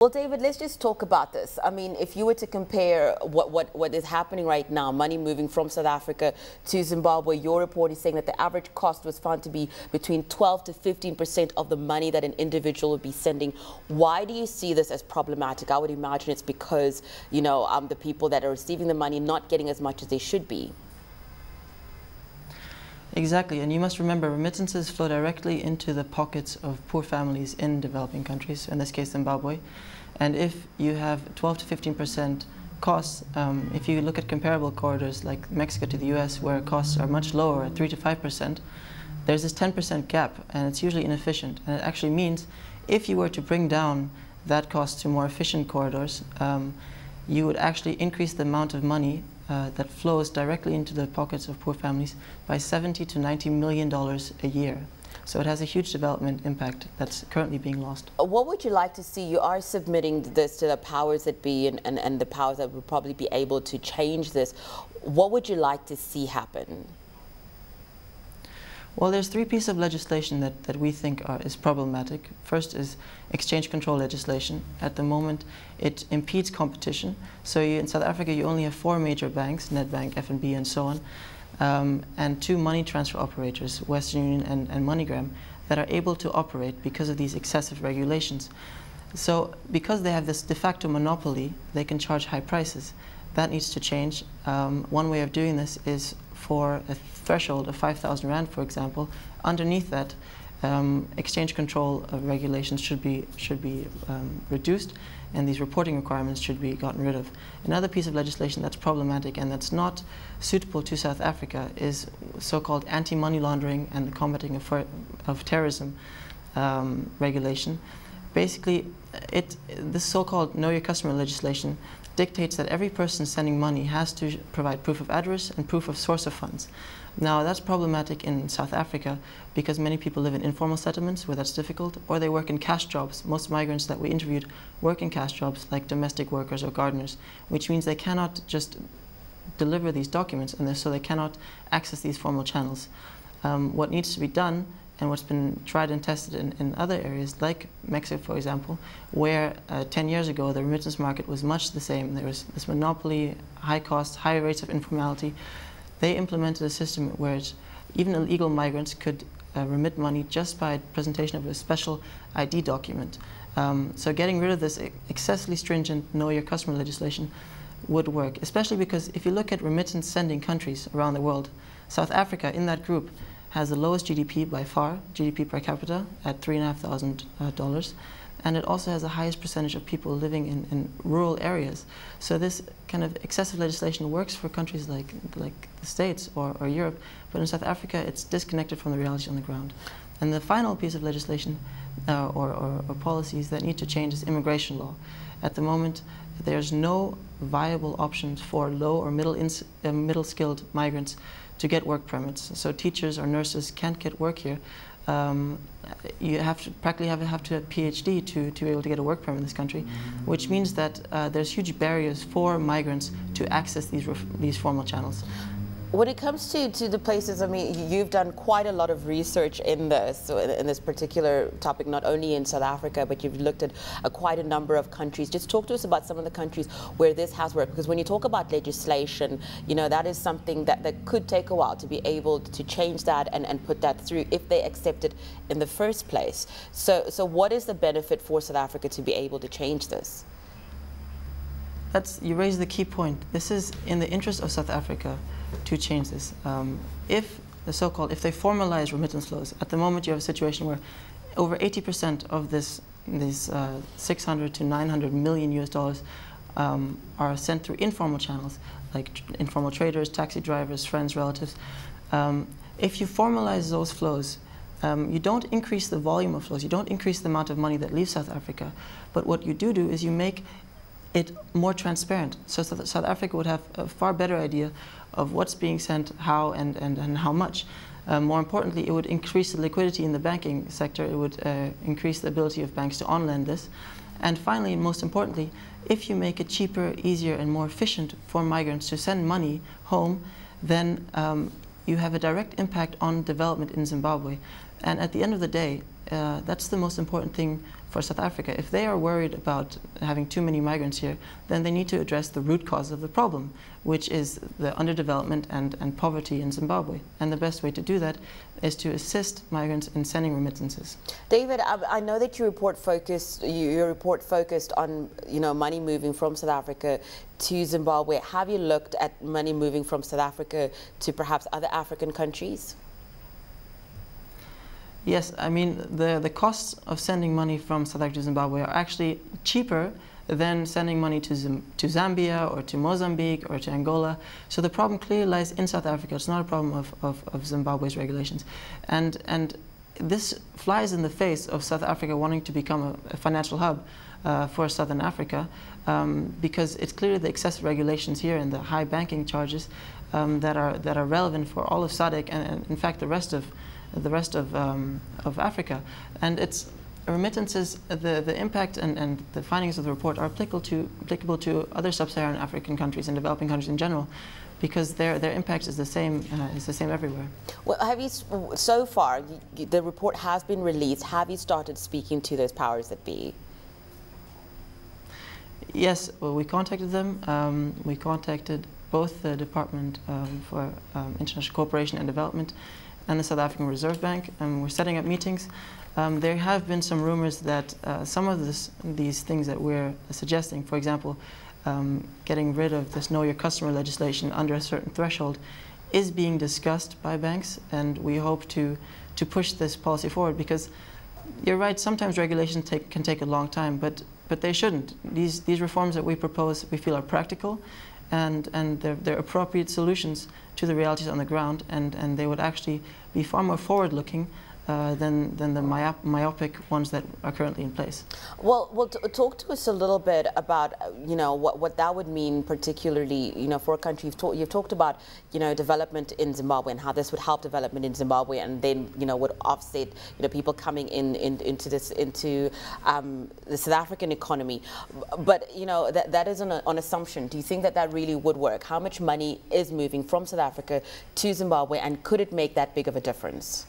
Well, David, let's just talk about this. I mean, if you were to compare what is happening right now, money moving from South Africa to Zimbabwe, your report is saying that the average cost was found to be between 12 to 15% of the money that an individual would be sending. Why do you see this as problematic? I would imagine it's because, you know, the people that are receiving the money not getting as much as they should be. Exactly, and you must remember remittances flow directly into the pockets of poor families in developing countries, in this case Zimbabwe. And if you have 12 to 15% costs, if you look at comparable corridors like Mexico to the US, where costs are much lower at 3 to 5%, there's this 10% gap, and it's usually inefficient. And it actually means if you were to bring down that cost to more efficient corridors, you would actually increase the amount of money that flows directly into the pockets of poor families by $70 to $90 million a year. So it has a huge development impact that's currently being lost. What would you like to see? You are submitting this to the powers that be and the powers that would probably be able to change this. What would you like to see happen? Well, there's three pieces of legislation that we think is problematic. First is exchange control legislation. At the moment, it impedes competition. So in South Africa, you only have 4 major banks, Nedbank, FNB, and so on, and 2 money transfer operators, Western Union and MoneyGram, that are able to operate because of these excessive regulations. So because they have this de facto monopoly, they can charge high prices. That needs to change. One way of doing this is for a threshold of 5,000 Rand, for example. Underneath that, exchange control regulations should be reduced, and these reporting requirements should be gotten rid of. Another piece of legislation that's problematic and that's not suitable to South Africa is so-called anti-money laundering and the combating of terrorism regulation. Basically, this so-called know your customer legislation dictates that every person sending money has to provide proof of address and proof of source of funds. Now, that's problematic in South Africa because many people live in informal settlements where that's difficult, or they work in cash jobs. Most migrants that we interviewed work in cash jobs like domestic workers or gardeners, which means they cannot just deliver these documents, and so they cannot access these formal channels. What needs to be done, and what's been tried and tested in other areas, like Mexico, for example, where 10 years ago the remittance market was much the same. There was this monopoly, high costs, high rates of informality. They implemented a system where even illegal migrants could remit money just by presentation of a special ID document. So getting rid of this excessively stringent know your customer legislation would work, especially because if you look at remittance sending countries around the world, South Africa in that group has the lowest GDP by far, GDP per capita at $3,500, and it also has the highest percentage of people living in rural areas. So this kind of excessive legislation works for countries like the States or Europe, but in South Africa it's disconnected from the reality on the ground. And the final piece of legislation or policies that need to change is immigration law. At the moment, there's no viable options for low or middle skilled migrants to get work permits. So teachers or nurses can't get work here. You have to practically have to have a PhD to be able to get a work permit in this country, which means that there's huge barriers for migrants to access these formal channels. When it comes to the places, I mean, you've done quite a lot of research in this particular topic, not only in South Africa, but you've looked at quite a number of countries. Just talk to us about some of the countries where this has worked, because when you talk about legislation, you know, that is something that could take a while to be able to change that and put that through if they accept it in the first place. So what is the benefit for South Africa to be able to change this? You raise the key point. This is in the interest of South Africa to change this. If they formalize remittance flows, at the moment you have a situation where over 80% of these 600 to 900 million US dollars are sent through informal channels, like informal traders, taxi drivers, friends, relatives. If you formalize those flows, you don't increase the volume of flows, you don't increase the amount of money that leaves South Africa, but what you do is you make it more transparent. So South Africa would have a far better idea of what's being sent, how, and how much. More importantly, it would increase the liquidity in the banking sector. It would increase the ability of banks to on-lend this. And finally, and most importantly, if you make it cheaper, easier, and more efficient for migrants to send money home, then you have a direct impact on development in Zimbabwe. And at the end of the day, that's the most important thing for South Africa. If they are worried about having too many migrants here, then they need to address the root cause of the problem, which is the underdevelopment and poverty in Zimbabwe. And the best way to do that is to assist migrants in sending remittances. David, I know that your report focused on money moving from South Africa to Zimbabwe. Have you looked at money moving from South Africa to perhaps other African countries? Yes, I mean the costs of sending money from South Africa to Zimbabwe are actually cheaper than sending money to Zambia or to Mozambique or to Angola. So the problem clearly lies in South Africa. It's not a problem of Zimbabwe's regulations. And this flies in the face of South Africa wanting to become a financial hub for Southern Africa, because it's clearly the excessive regulations here and the high banking charges that are relevant for all of SADC and in fact the rest of Africa. And it's remittances, the impact and the findings of the report are applicable to other sub-Saharan African countries and developing countries in general, because their impact is the same everywhere. Well, have you, so far, the report has been released, have you started speaking to those powers that be? Yes, well, we contacted them. We contacted both the Department for International Cooperation and Development and the South African Reserve Bank, and we're setting up meetings. There have been some rumors that some of these things that we're suggesting, for example, getting rid of this Know Your Customer legislation under a certain threshold, is being discussed by banks, and we hope to push this policy forward, because you're right, sometimes regulations can take a long time, but they shouldn't. These reforms that we propose, we feel are practical, and they're appropriate solutions to the realities on the ground, and they would actually be far more forward-looking than the myopic ones that are currently in place. Well, talk to us a little bit about what that would mean, particularly for a country. You've talked about development in Zimbabwe and how this would help development in Zimbabwe, and then would offset people coming into the South African economy. But that is on assumption. Do you think that really would work? How much money is moving from South Africa to Zimbabwe, and could it make that big of a difference?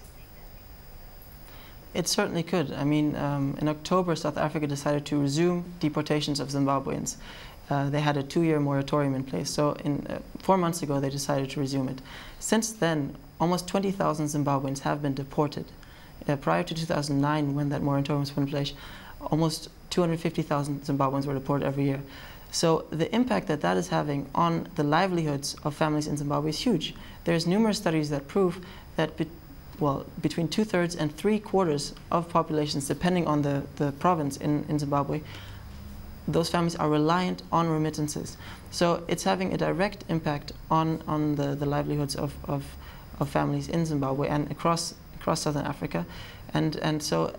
It certainly could. I mean, in October, South Africa decided to resume deportations of Zimbabweans. They had a 2-year moratorium in place. So 4 months ago, they decided to resume it. Since then, almost 20,000 Zimbabweans have been deported. Prior to 2009, when that moratorium was put in place, almost 250,000 Zimbabweans were deported every year. So the impact that is having on the livelihoods of families in Zimbabwe is huge. There's numerous studies that prove that between 2/3 and 3/4 of populations, depending on the province in Zimbabwe, those families are reliant on remittances. So it's having a direct impact on the livelihoods of families in Zimbabwe and across Southern Africa. And so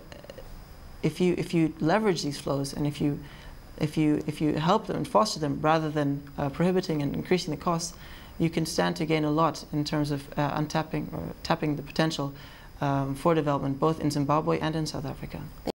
if you leverage these flows, and if you help them and foster them rather than prohibiting and increasing the costs, you can stand to gain a lot in terms of tapping the potential for development both in Zimbabwe and in South Africa.